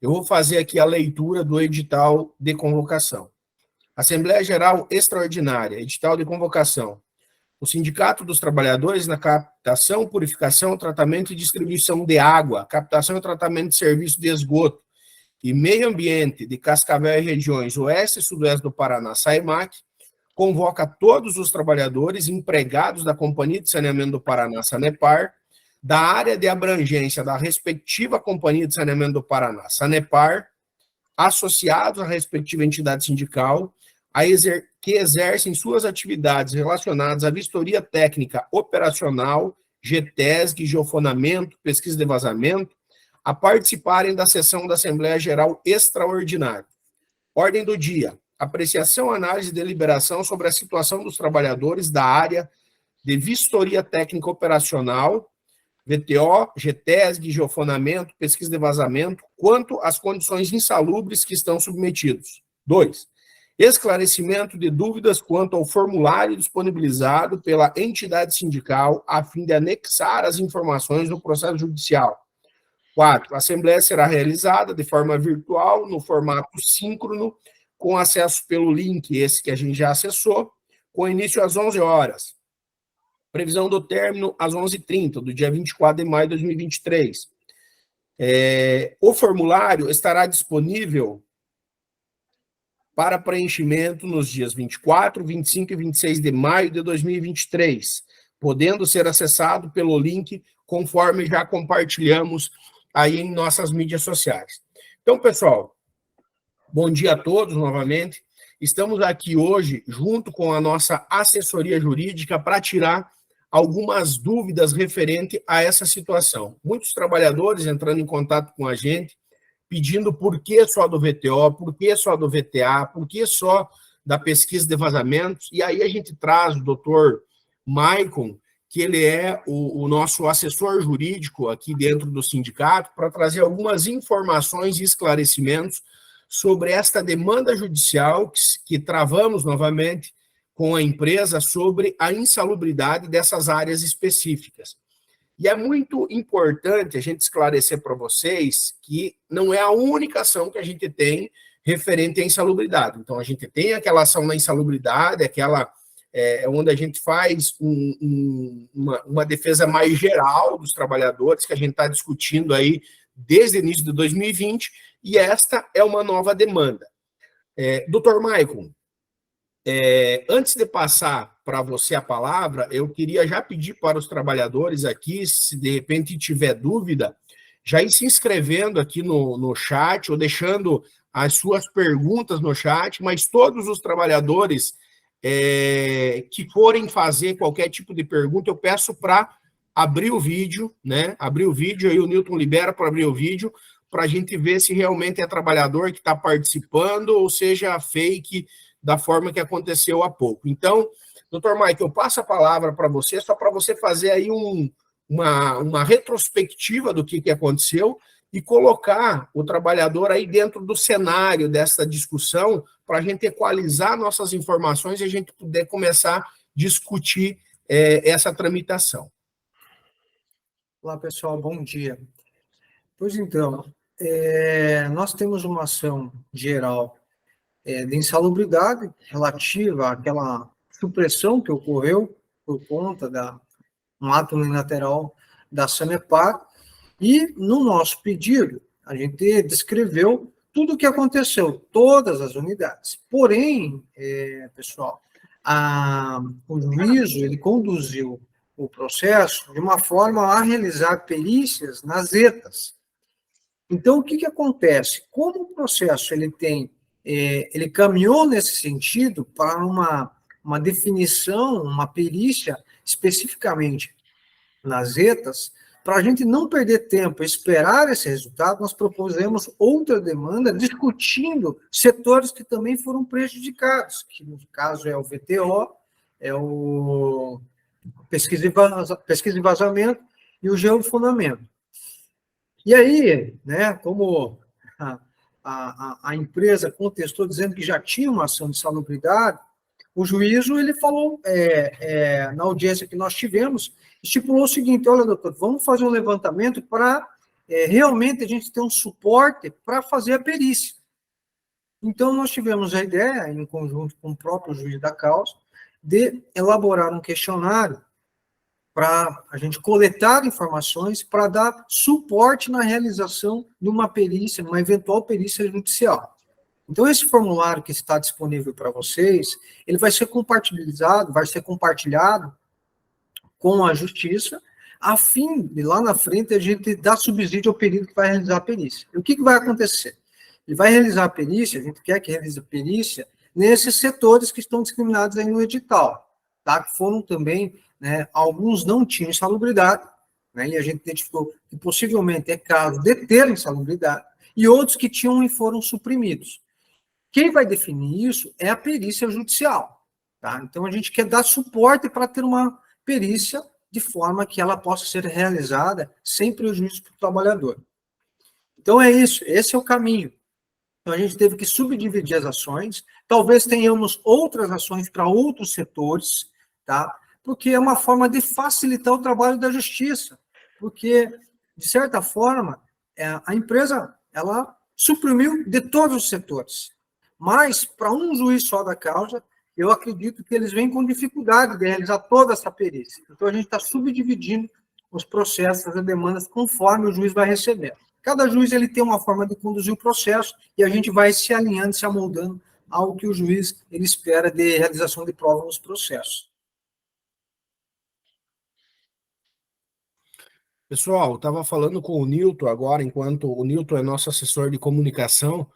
Eu vou fazer aqui a leitura do edital de convocação. Assembleia Geral Extraordinária, edital de convocação. O Sindicato dos Trabalhadores na captação, purificação, tratamento e distribuição de água, captação e tratamento de serviço de esgoto e meio ambiente de Cascavel e regiões oeste e sudoeste do Paraná, SAEMAC, convoca todos os trabalhadores empregados da Companhia de Saneamento do Paraná, SANEPAR, da área de abrangência da respectiva Companhia de Saneamento do Paraná, SANEPAR, associados à respectiva entidade sindical, que exercem suas atividades relacionadas à vistoria técnica operacional, GTESG, geofonamento, pesquisa de vazamento, a participarem da sessão da Assembleia Geral Extraordinária. Ordem do dia: apreciação, análise e deliberação sobre a situação dos trabalhadores da área de vistoria técnica operacional, VTO, GTESG, geofonamento, pesquisa de vazamento, quanto às condições insalubres que estão submetidos. 2. Esclarecimento de dúvidas quanto ao formulário disponibilizado pela entidade sindical a fim de anexar as informações no processo judicial. 4. A assembleia será realizada de forma virtual, no formato síncrono, com acesso pelo link, esse que a gente já acessou, com início às 11 horas. Previsão do término às 11h30, do dia 24 de maio de 2023. O formulário estará disponível para preenchimento nos dias 24, 25 e 26 de maio de 2023, podendo ser acessado pelo link conforme já compartilhamos aí em nossas mídias sociais. Então, pessoal, bom dia a todos novamente. Estamos aqui hoje junto com a nossa assessoria jurídica para tirar algumas dúvidas referente a essa situação. Muitos trabalhadores entrando em contato com a gente, pedindo por que só do VTO, por que só do VTA, por que só da pesquisa de vazamentos, e aí a gente traz o doutor Maicon, que ele é o nosso assessor jurídico aqui dentro do sindicato, para trazer algumas informações e esclarecimentos sobre esta demanda judicial que travamos novamente com a empresa sobre a insalubridade dessas áreas específicas. E é muito importante a gente esclarecer para vocês que não é a única ação que a gente tem referente à insalubridade. Então, a gente tem aquela ação na insalubridade, aquela onde a gente faz uma defesa mais geral dos trabalhadores, que a gente está discutindo aí desde o início de 2020, e esta é uma nova demanda. Doutor Maicon, antes de passar para você a palavra, eu queria já pedir para os trabalhadores aqui, se de repente tiver dúvida, já ir se inscrevendo aqui no chat, ou deixando as suas perguntas no chat, mas todos os trabalhadores que forem fazer qualquer tipo de pergunta, eu peço para abrir o vídeo, né? Abrir o vídeo, aí o Newton libera para abrir o vídeo, para a gente ver se realmente é trabalhador que está participando, ou seja, fake, da forma que aconteceu há pouco. Então, doutor Mike, eu passo a palavra para você, só para você fazer aí uma retrospectiva do que aconteceu e colocar o trabalhador aí dentro do cenário dessa discussão, para a gente equalizar nossas informações e a gente poder começar a discutir essa tramitação. Olá, pessoal, bom dia. Pois então, nós temos uma ação geral de insalubridade relativa àquela supressão que ocorreu por conta de um ato unilateral da Sanepar, e no nosso pedido a gente descreveu tudo o que aconteceu, todas as unidades. Porém, pessoal, o juízo ele conduziu o processo de uma forma a realizar perícias nas ETAs. Então, o que acontece? Como o processo ele caminhou nesse sentido para uma definição, uma perícia especificamente nas ETAs, para a gente não perder tempo e esperar esse resultado, nós propusemos outra demanda discutindo setores que também foram prejudicados, que no caso é o VTO, é o pesquisa e vazamento e o geofundamento. E aí, né, como a empresa contestou dizendo que já tinha uma ação de salubridade, o juízo ele falou, na audiência que nós tivemos, estipulou o seguinte: olha, doutor, vamos fazer um levantamento para realmente a gente ter um suporte para fazer a perícia. Então, nós tivemos a ideia, em conjunto com o próprio juiz da causa, de elaborar um questionário para a gente coletar informações para dar suporte na realização de uma perícia, uma eventual perícia judicial. Então, esse formulário que está disponível para vocês, ele vai ser compartilhado com a Justiça, a fim de, lá na frente, a gente dar subsídio ao perito que vai realizar a perícia. E o que vai acontecer? Ele vai realizar a perícia, a gente quer que realize a perícia, nesses setores que estão discriminados aí no edital, tá? Que foram também, né, alguns não tinham insalubridade, né, e a gente identificou que possivelmente é caso de ter insalubridade, e outros que tinham e foram suprimidos. Quem vai definir isso é a perícia judicial, tá? Então, a gente quer dar suporte para ter uma perícia de forma que ela possa ser realizada sem prejuízo para o trabalhador. Então, é isso, esse é o caminho. Então, a gente teve que subdividir as ações, talvez tenhamos outras ações para outros setores, tá? Porque é uma forma de facilitar o trabalho da justiça, porque, de certa forma, a empresa, ela suprimiu de todos os setores, mas, para um juiz só da causa, eu acredito que eles vêm com dificuldade de realizar toda essa perícia. Então, a gente está subdividindo os processos, as demandas, conforme o juiz vai receber. Cada juiz ele tem uma forma de conduzir o processo e a gente vai se alinhando, se amoldando ao que o juiz ele espera de realização de prova nos processos. Pessoal, estava falando com o Nilton agora, enquanto o Nilton é nosso assessor de comunicação,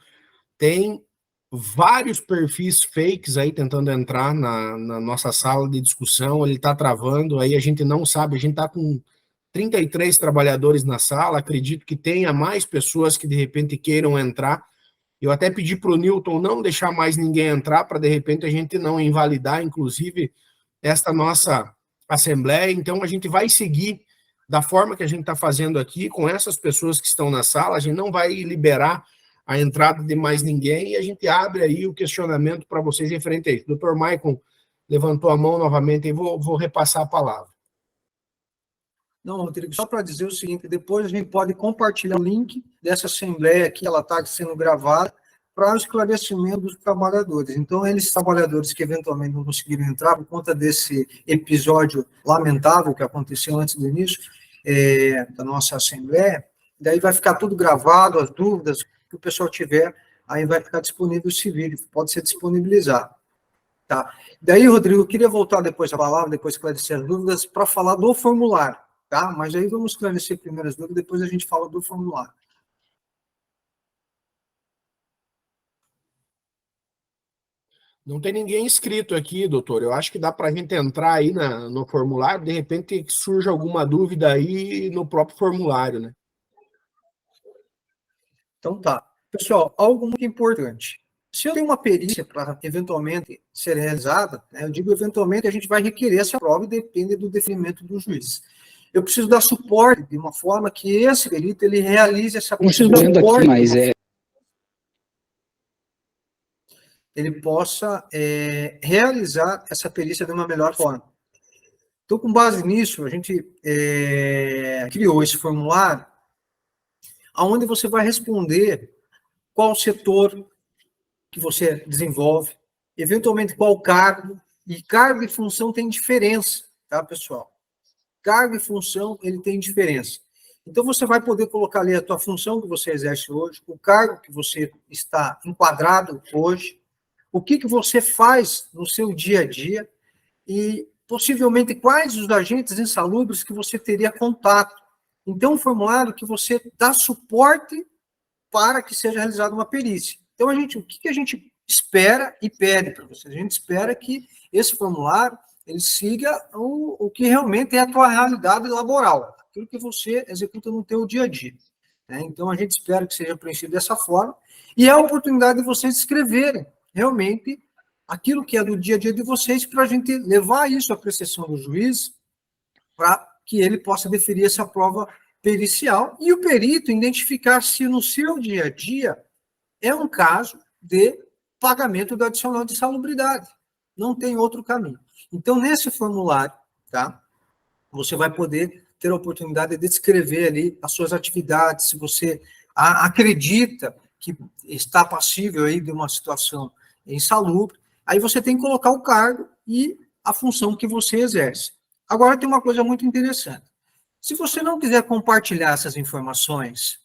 tem vários perfis fakes aí tentando entrar na nossa sala de discussão, ele está travando, aí a gente não sabe, a gente está com 33 trabalhadores na sala, acredito que tenha mais pessoas que de repente queiram entrar. Eu até pedi para o Nilton não deixar mais ninguém entrar, para de repente a gente não invalidar, inclusive, esta nossa assembleia. Então a gente vai seguir da forma que a gente está fazendo aqui, com essas pessoas que estão na sala, a gente não vai liberar a entrada de mais ninguém e a gente abre aí o questionamento para vocês em frente a isso. O doutor Maicon levantou a mão novamente e vou repassar a palavra. Não, Rodrigo, só para dizer o seguinte, depois a gente pode compartilhar o link dessa assembleia aqui, ela está sendo gravada, para o esclarecimento dos trabalhadores. Então, eles trabalhadores que eventualmente não conseguiram entrar por conta desse episódio lamentável que aconteceu antes do início da nossa assembleia, daí vai ficar tudo gravado, as dúvidas que o pessoal tiver, aí vai ficar disponível esse vídeo, pode ser disponibilizado. Tá? Daí, Rodrigo, eu queria voltar depois da palavra, depois esclarecer as dúvidas, para falar do formulário. Tá? Mas aí vamos esclarecer primeiro as dúvidas, depois a gente fala do formulário. Não tem ninguém inscrito aqui, doutor. Eu acho que dá para a gente entrar aí no formulário, de repente surge alguma dúvida aí no próprio formulário, né? Então tá. Pessoal, algo muito importante. Se eu tenho uma perícia para eventualmente ser realizada, né, eu digo eventualmente, a gente vai requerer essa prova e depende do deferimento do juiz. Eu preciso dar suporte de uma forma que esse perito ele realize essa perícia. Aqui, mas ele possa realizar essa perícia de uma melhor forma. Então, com base nisso, a gente criou esse formulário, onde você vai responder qual setor que você desenvolve, eventualmente qual cargo, e cargo e função tem diferença, tá, pessoal? Cargo e função, ele tem diferença. Então, você vai poder colocar ali a tua função que você exerce hoje, o cargo que você está enquadrado hoje, o que você faz no seu dia a dia e, possivelmente, quais os agentes insalubres que você teria contato. Então, um formulário que você dá suporte para que seja realizada uma perícia. Então, o que a gente espera e pede para você? A gente espera que esse formulário ele siga o que realmente é a tua realidade laboral, aquilo que você executa no teu dia a dia. Né? Então, a gente espera que seja preenchido dessa forma e é a oportunidade de vocês escreverem realmente aquilo que é do dia a dia de vocês para a gente levar isso à apreciação do juiz para que ele possa deferir essa prova pericial e o perito identificar se no seu dia a dia é um caso de pagamento do adicional de salubridade. Não tem outro caminho. Então, nesse formulário, tá, você vai poder ter a oportunidade de descrever ali as suas atividades, se você acredita que está passível aí de uma situação insalubre, aí você tem que colocar o cargo e a função que você exerce. Agora tem uma coisa muito interessante. Se você não quiser compartilhar essas informações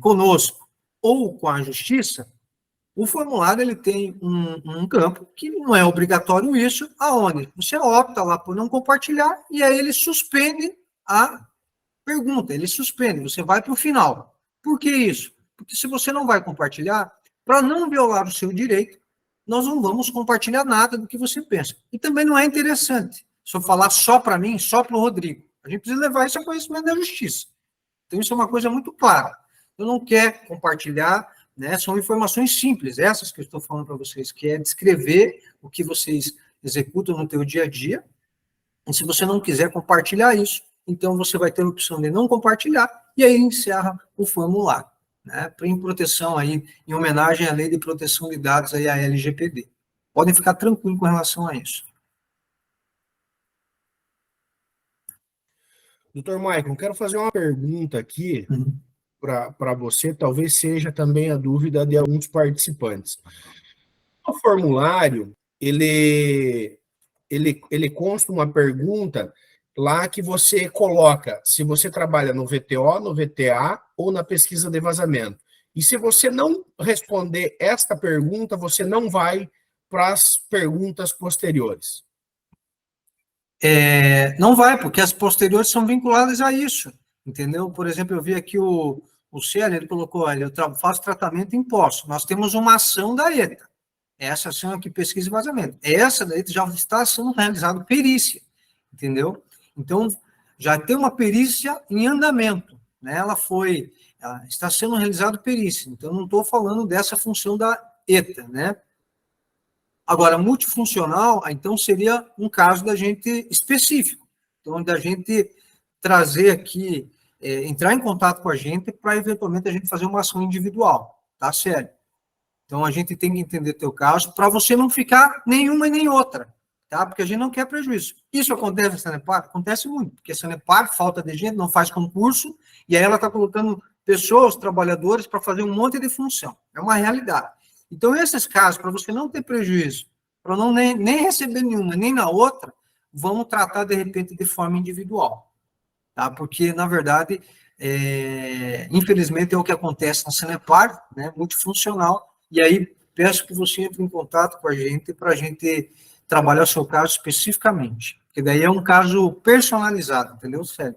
conosco ou com a justiça, o formulário ele tem um campo que não é obrigatório isso, aonde você opta lá por não compartilhar e aí ele suspende a pergunta, ele suspende, você vai para o final. Por que isso? Porque se você não vai compartilhar, para não violar o seu direito, nós não vamos compartilhar nada do que você pensa. E também não é interessante se eu falar só para mim, só para o Rodrigo. A gente precisa levar isso a conhecimento da justiça. Então, isso é uma coisa muito clara. Eu não quero compartilhar, né? São informações simples, essas que eu estou falando para vocês, que é descrever o que vocês executam no teu dia a dia. E se você não quiser compartilhar isso, então você vai ter a opção de não compartilhar e aí encerra o formulário, né? Em proteção aí, em homenagem à Lei de Proteção de Dados aí, a LGPD. Podem ficar tranquilos com relação a isso. Doutor Maicon, quero fazer uma pergunta aqui para você, talvez seja também a dúvida de alguns participantes. O formulário, ele consta uma pergunta lá que você coloca se você trabalha no VTO, no VTA ou na pesquisa de vazamento. E se você não responder esta pergunta, você não vai para as perguntas posteriores. Não vai, porque as posteriores são vinculadas a isso, entendeu? Por exemplo, eu vi aqui o Célio, ele colocou, olha, eu faço tratamento em poço. Nós temos uma ação da ETA. Essa ação aqui, pesquisa e vazamento. Essa daí já está sendo realizada perícia, entendeu? Então, já tem uma perícia em andamento, né? Ela está sendo realizada perícia. Então, não estou falando dessa função da ETA, né? Agora, multifuncional, então, seria um caso da gente específico. Então, da gente trazer aqui, entrar em contato com a gente para, eventualmente, a gente fazer uma ação individual, tá, sério? Então, a gente tem que entender teu caso para você não ficar nenhuma e nem outra, tá? Porque a gente não quer prejuízo. Isso acontece na Sanepar? Acontece muito, porque a Sanepar, falta de gente, não faz concurso, e aí ela está colocando pessoas, trabalhadores, para fazer um monte de função. É uma realidade. Então, esses casos, para você não ter prejuízo, para não nem receber nenhuma, nem na outra, vamos tratar, de repente, de forma individual, tá? Porque, na verdade, infelizmente, é o que acontece na Sanepar, né, multifuncional, e aí peço que você entre em contato com a gente para a gente trabalhar o seu caso especificamente, porque daí é um caso personalizado, entendeu, Célio?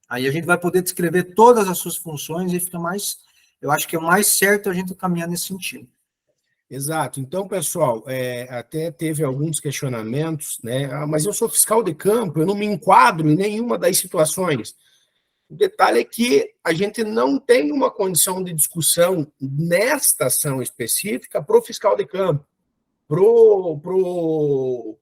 Aí a gente vai poder descrever todas as suas funções e fica mais, eu acho que é mais certo a gente caminhar nesse sentido. Exato. Então, pessoal, até teve alguns questionamentos, né? Mas eu sou fiscal de campo, eu não me enquadro em nenhuma das situações. O detalhe é que a gente não tem uma condição de discussão nesta ação específica para o fiscal de campo, para o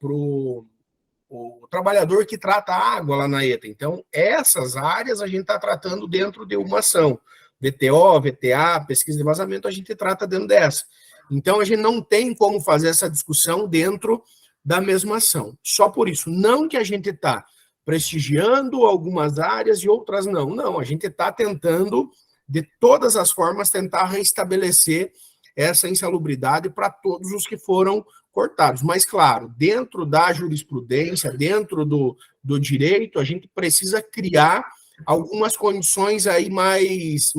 trabalhador que trata a água lá na ETA. Então, essas áreas a gente está tratando dentro de uma ação. VTO, VTA, pesquisa de vazamento, a gente trata dentro dessa. Então, a gente não tem como fazer essa discussão dentro da mesma ação. Só por isso. Não que a gente está prestigiando algumas áreas e outras não. Não, a gente está tentando, de todas as formas, tentar restabelecer essa insalubridade para todos os que foram cortados. Mas, claro, dentro da jurisprudência, dentro do direito, a gente precisa criar algumas condições aí mais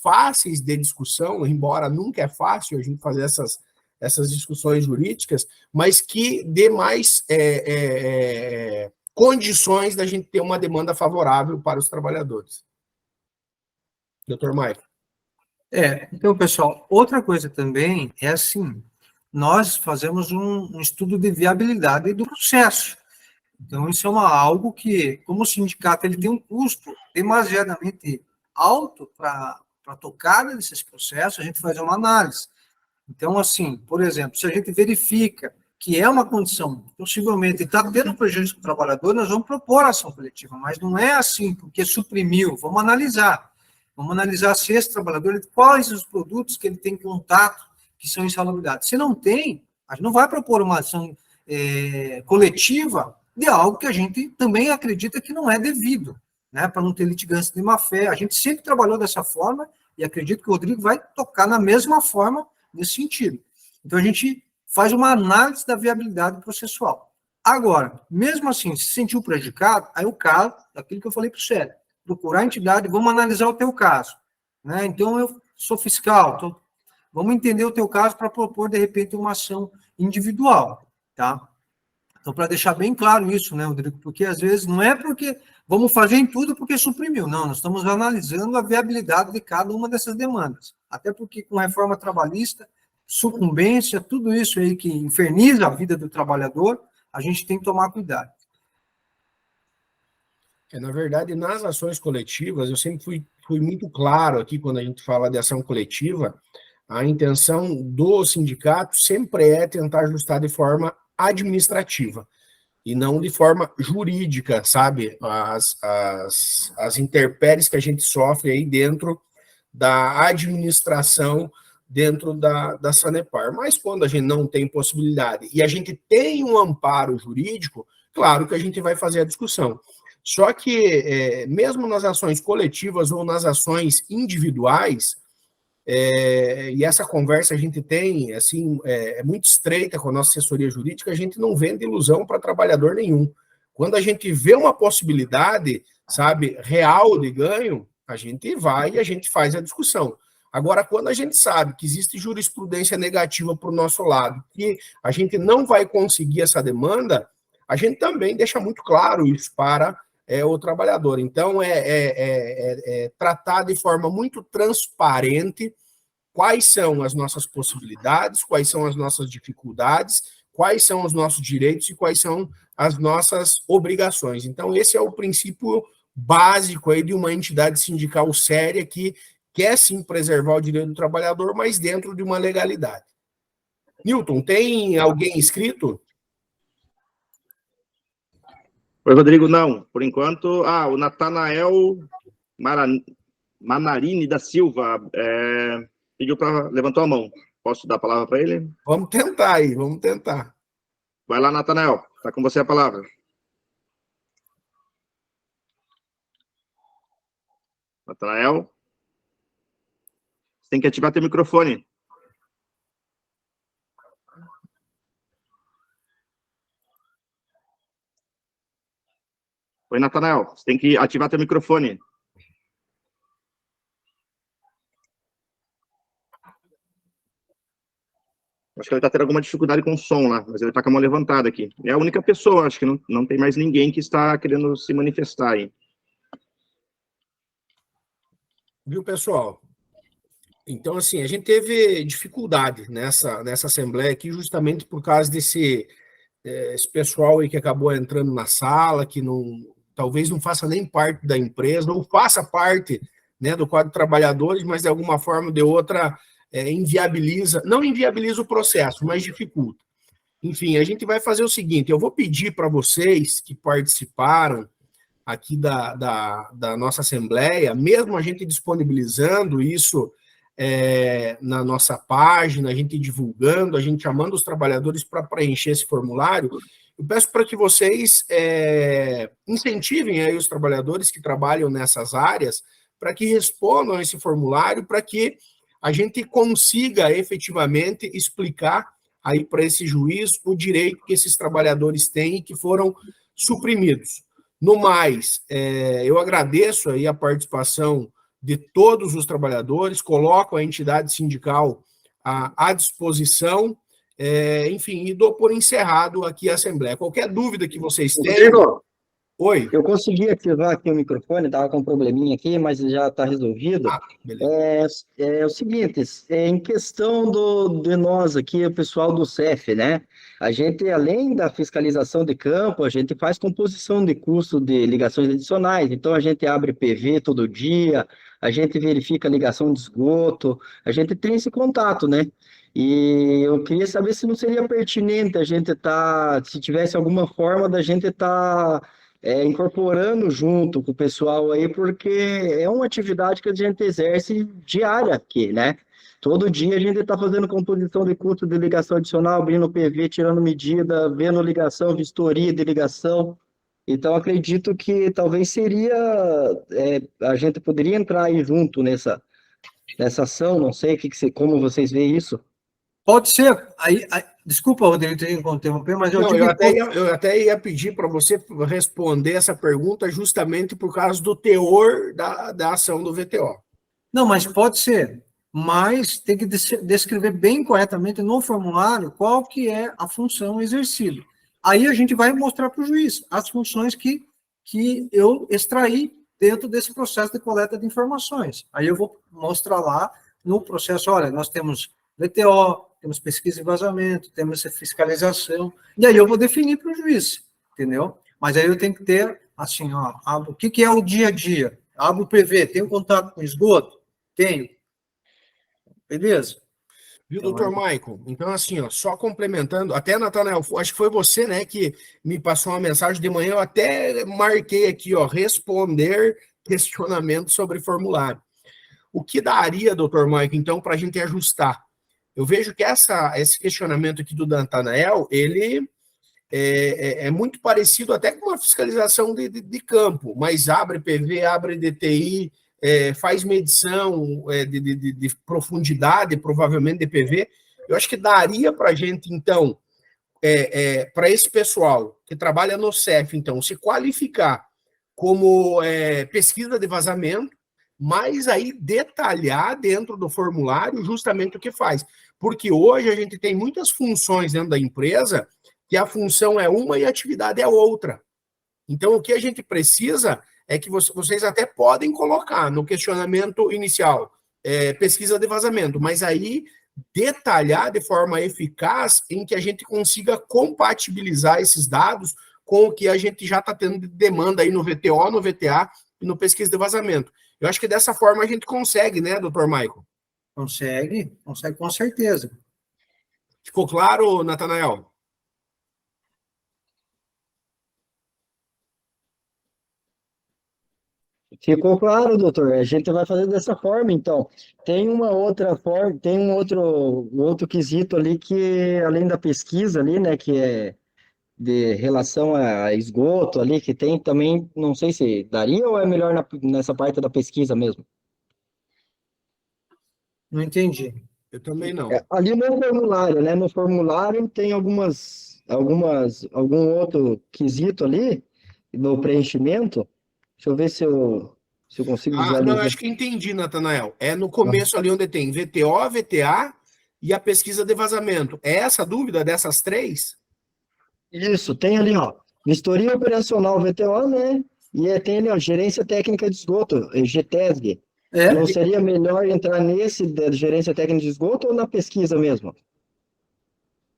fáceis de discussão, embora nunca é fácil a gente fazer essas discussões jurídicas, mas que dê mais condições da gente ter uma demanda favorável para os trabalhadores. Doutor Maicon. Então, pessoal, outra coisa também é assim, nós fazemos um estudo de viabilidade do processo. Então, isso é algo que, como o sindicato ele tem um custo demasiadamente alto para a tocada desses processos, a gente faz uma análise. Então, assim, por exemplo, se a gente verifica que é uma condição, possivelmente está tendo prejuízo para o trabalhador, nós vamos propor a ação coletiva, mas não é assim, porque suprimiu, vamos analisar. Vamos analisar se esse trabalhador, quais os produtos que ele tem contato que são insalubridade. Se não tem, a gente não vai propor uma ação coletiva de algo que a gente também acredita que não é devido, né? Para não ter litigância de má-fé. A gente sempre trabalhou dessa forma e acredito que o Rodrigo vai tocar na mesma forma nesse sentido. Então, a gente faz uma análise da viabilidade processual. Agora, mesmo assim, se sentiu prejudicado, aí o caso, daquilo que eu falei para o Sérgio, procurar a entidade, vamos analisar o teu caso. Né? Então, eu sou fiscal, vamos entender o teu caso para propor, de repente, uma ação individual, tá? Então, para deixar bem claro isso, né, Rodrigo? Porque, às vezes, não é porque vamos fazer em tudo porque suprimiu. Não, nós estamos analisando a viabilidade de cada uma dessas demandas. Até porque, com reforma trabalhista, sucumbência, tudo isso aí que inferniza a vida do trabalhador, a gente tem que tomar cuidado. Na verdade, nas ações coletivas, eu sempre fui muito claro aqui, quando a gente fala de ação coletiva, a intenção do sindicato sempre é tentar ajustar de forma administrativa e não de forma jurídica, sabe? As intempéries que a gente sofre aí dentro da administração, dentro da Sanepar. Mas quando a gente não tem possibilidade e a gente tem um amparo jurídico, claro que a gente vai fazer a discussão. Só que, mesmo nas ações coletivas ou nas ações individuais, e essa conversa a gente tem, assim, é muito estreita com a nossa assessoria jurídica, a gente não vende ilusão para trabalhador nenhum. Quando a gente vê uma possibilidade, sabe, real de ganho, a gente vai e a gente faz a discussão. Agora, quando a gente sabe que existe jurisprudência negativa para o nosso lado, que a gente não vai conseguir essa demanda, a gente também deixa muito claro isso para o trabalhador. Então, tratar de forma muito transparente quais são as nossas possibilidades, quais são as nossas dificuldades, quais são os nossos direitos e quais são as nossas obrigações. Então, esse é o princípio básico aí de uma entidade sindical séria que quer sim preservar o direito do trabalhador, mas dentro de uma legalidade. Newton, tem alguém inscrito? Oi, Rodrigo, não. Por enquanto, o Natanael Manarini da Silva pediu para levantou a mão. Posso dar a palavra para ele? Vamos tentar aí, vamos tentar. Vai lá, Natanael. Está com você a palavra. Natanael? Você tem que ativar teu microfone. Oi, Natanael. Você tem que ativar teu microfone. Acho que ele está tendo alguma dificuldade com o som lá, mas ele está com a mão levantada aqui. É a única pessoa, acho que não tem mais ninguém que está querendo se manifestar aí. Viu, pessoal? Então, assim, a gente teve dificuldade nessa assembleia aqui justamente por causa desse esse pessoal aí que acabou entrando na sala, que talvez não faça nem parte da empresa, ou faça parte, né, do quadro de trabalhadores, mas de alguma forma ou de outra não inviabiliza o processo, mas dificulta. Enfim, a gente vai fazer o seguinte, eu vou pedir para vocês que participaram aqui da nossa assembleia, mesmo a gente disponibilizando isso na nossa página, a gente divulgando, a gente chamando os trabalhadores para preencher esse formulário, eu peço para que vocês incentivem aí os trabalhadores que trabalham nessas áreas para que respondam esse formulário, para que a gente consiga efetivamente explicar aí para esse juiz o direito que esses trabalhadores têm e que foram suprimidos. No mais, eu agradeço aí a participação de todos os trabalhadores, coloco a entidade sindical à disposição, enfim, e dou por encerrado aqui a Assembleia. Qualquer dúvida que vocês tenham... Oi. Eu consegui ativar aqui o microfone, estava com um probleminha aqui, mas já está resolvido. É o seguinte, em questão de nós aqui, o pessoal do CEF, né? A gente, além da fiscalização de campo, a gente faz composição de custo de ligações adicionais. Então, a gente abre PV todo dia, a gente verifica a ligação de esgoto, a gente tem esse contato, né? E eu queria saber se não seria pertinente a gente se tivesse alguma forma da gente incorporando junto com o pessoal aí, porque é uma atividade que a gente exerce diária aqui, né? Todo dia a gente está fazendo composição de custo de ligação adicional, abrindo PV, tirando medida, vendo ligação, vistoria de ligação. Então, acredito que talvez seria, a gente poderia entrar aí junto nessa ação, não sei como vocês veem isso. Pode ser. Desculpa, Rodrigo, ter que interromper, mas Não, eu até ia pedir para você responder essa pergunta justamente por causa do teor da ação do VTO. Não, mas pode ser. Mas tem que descrever bem corretamente no formulário qual que é a função exercida. Aí a gente vai mostrar para o juiz as funções que eu extraí dentro desse processo de coleta de informações. Aí eu vou mostrar lá no processo, olha, nós temos VTO, temos pesquisa e vazamento, temos essa fiscalização, e aí eu vou definir para o juiz, entendeu? Mas aí eu tenho que ter, assim, o que é o dia a dia? Abro o PV, tenho contato com esgoto? Tenho. Beleza? Viu, doutor Maicon? Então, assim, só complementando, até, Natanael, acho que foi você, né, que me passou uma mensagem de manhã, eu até marquei aqui, responder questionamento sobre formulário. O que daria, doutor Maicon, então, para a gente ajustar? Eu vejo que esse questionamento aqui do Natanael, ele é muito parecido até com uma fiscalização de campo, mas abre PV, abre DTI, faz medição de profundidade, provavelmente de PV. Eu acho que daria para a gente, então, para esse pessoal que trabalha no CEF, então, se qualificar como pesquisa de vazamento, mas aí detalhar dentro do formulário justamente o que faz. Porque hoje a gente tem muitas funções dentro da empresa que a função é uma e a atividade é outra. Então, o que a gente precisa é que vocês até podem colocar no questionamento inicial pesquisa de vazamento, mas aí detalhar de forma eficaz em que a gente consiga compatibilizar esses dados com o que a gente já está tendo de demanda aí no VTO, no VTA e no pesquisa de vazamento. Eu acho que dessa forma a gente consegue, né, doutor Maicon? Consegue com certeza. Ficou claro, Natanael? Ficou claro, doutor. A gente vai fazer dessa forma, então. Tem uma outra forma, tem um outro quesito ali que, além da pesquisa ali, né, que é de relação a esgoto ali, que tem também, não sei se daria ou é melhor nessa parte da pesquisa mesmo? Não entendi. Eu também não. Ali no formulário, né? No formulário tem algum outro quesito ali no preenchimento. Deixa eu ver se eu consigo Não, eu visualizar. acho que entendi, Natanael. É no começo ali onde tem VTO, VTA e a pesquisa de vazamento. É essa a dúvida dessas três? Isso, tem ali, ó, vistoria operacional VTO, né? E tem ali, ó, gerência técnica de esgoto, GTESG. Não seria melhor entrar nesse da gerência técnica de esgoto ou na pesquisa mesmo?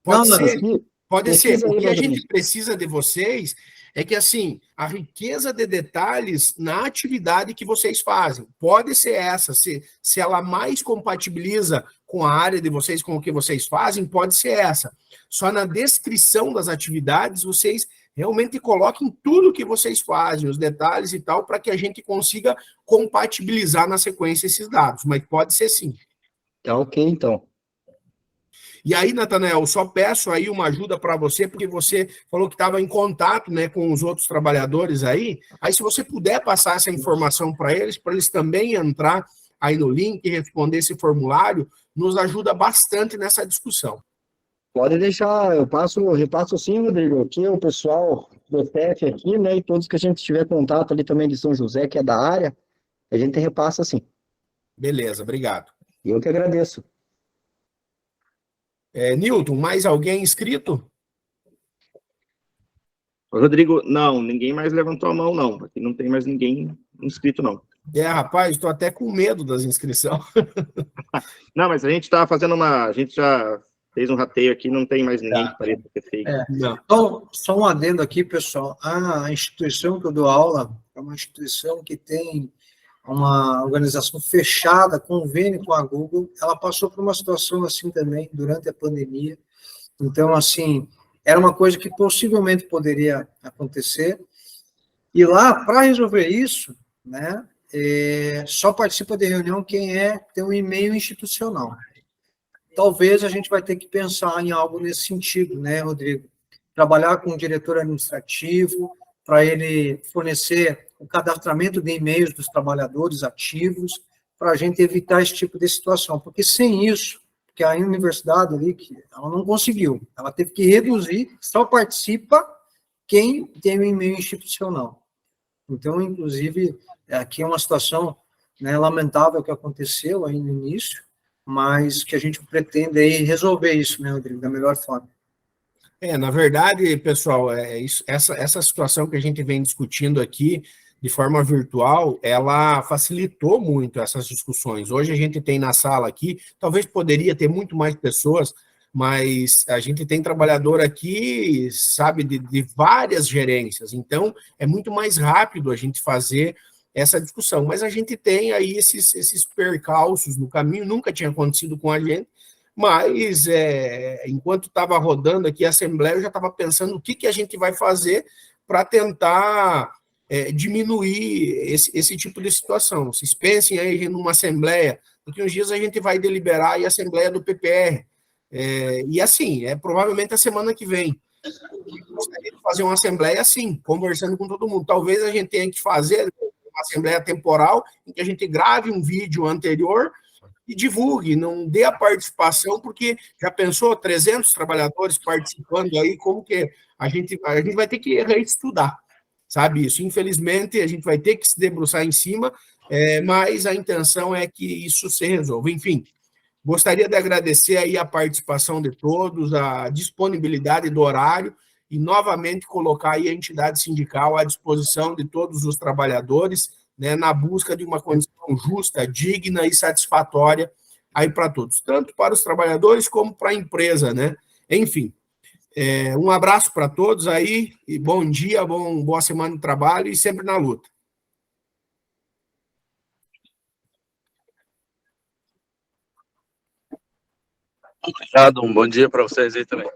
Pode ser. Pode ser. Pesquisa O aí, que a Vladimir. gente precisa de vocês é que, assim, a riqueza de detalhes na atividade que vocês fazem. Pode ser essa. Se ela mais compatibiliza com a área de vocês, com o que vocês fazem, pode ser essa. Só na descrição das atividades, vocês realmente coloquem tudo que vocês fazem, os detalhes e tal, para que a gente consiga compatibilizar na sequência esses dados. Mas pode ser sim. Tá ok, então. E aí, Natanael, só peço aí uma ajuda para você, porque você falou que estava em contato, né, com os outros trabalhadores aí. Aí, se você puder passar essa informação para eles também entrar aí no link e responder esse formulário, nos ajuda bastante nessa discussão. Pode deixar, repasso sim, Rodrigo, aqui o pessoal do TEF aqui, né, e todos que a gente tiver contato ali também de São José, que é da área, a gente repassa sim. Beleza, obrigado. Eu que agradeço. Newton, mais alguém inscrito? Rodrigo, não, ninguém mais levantou a mão, não. Aqui não tem mais ninguém inscrito, não. Rapaz, estou até com medo das inscrições. Não, mas a gente está fazendo a gente já fez um rateio aqui, não tem mais ninguém que pareça ter feito. Então, só um adendo aqui, pessoal. A instituição que eu dou aula é uma instituição que tem uma organização fechada, convênio com a Google. Ela passou por uma situação assim também durante a pandemia. Então, assim, era uma coisa que possivelmente poderia acontecer. E lá, para resolver isso, né, só participa de reunião quem tem um e-mail institucional. talvez a gente vai ter que pensar em algo nesse sentido, né, Rodrigo? Trabalhar com o diretor administrativo, para ele fornecer o cadastramento de e-mails dos trabalhadores ativos, para a gente evitar esse tipo de situação, porque sem isso, que a universidade ali, ela não conseguiu, ela teve que reduzir, só participa quem tem o e-mail institucional. Então, inclusive, aqui é uma situação, né, lamentável que aconteceu aí no início, mas que a gente pretende aí resolver isso, né, Rodrigo, da melhor forma. Na verdade, pessoal, essa situação que a gente vem discutindo aqui de forma virtual, ela facilitou muito essas discussões. Hoje a gente tem na sala aqui, talvez poderia ter muito mais pessoas, mas a gente tem trabalhador aqui, sabe, de várias gerências, então é muito mais rápido a gente fazer essa discussão. Mas a gente tem aí esses percalços no caminho, nunca tinha acontecido com a gente, mas enquanto estava rodando aqui a Assembleia, eu já estava pensando o que a gente vai fazer para tentar diminuir esse tipo de situação. Vocês pensem aí numa Assembleia, daqui uns dias a gente vai deliberar a Assembleia do PPR, e assim, provavelmente a semana que vem. Eu gostaria de fazer uma Assembleia assim, conversando com todo mundo. Talvez a gente tenha que fazer uma Assembleia temporal, em que a gente grave um vídeo anterior e divulgue, não dê a participação, porque já pensou 300 trabalhadores participando aí, como que a gente vai ter que reestudar, sabe isso? Infelizmente, a gente vai ter que se debruçar em cima, mas a intenção é que isso se resolva. Enfim, gostaria de agradecer aí a participação de todos, a disponibilidade do horário e, novamente, colocar aí a entidade sindical à disposição de todos os trabalhadores, né, na busca de uma condição justa, digna e satisfatória aí para todos, tanto para os trabalhadores como para a empresa, né? Enfim, um abraço para todos aí e bom dia, boa semana de trabalho e sempre na luta. Obrigado, um bom dia para vocês aí também.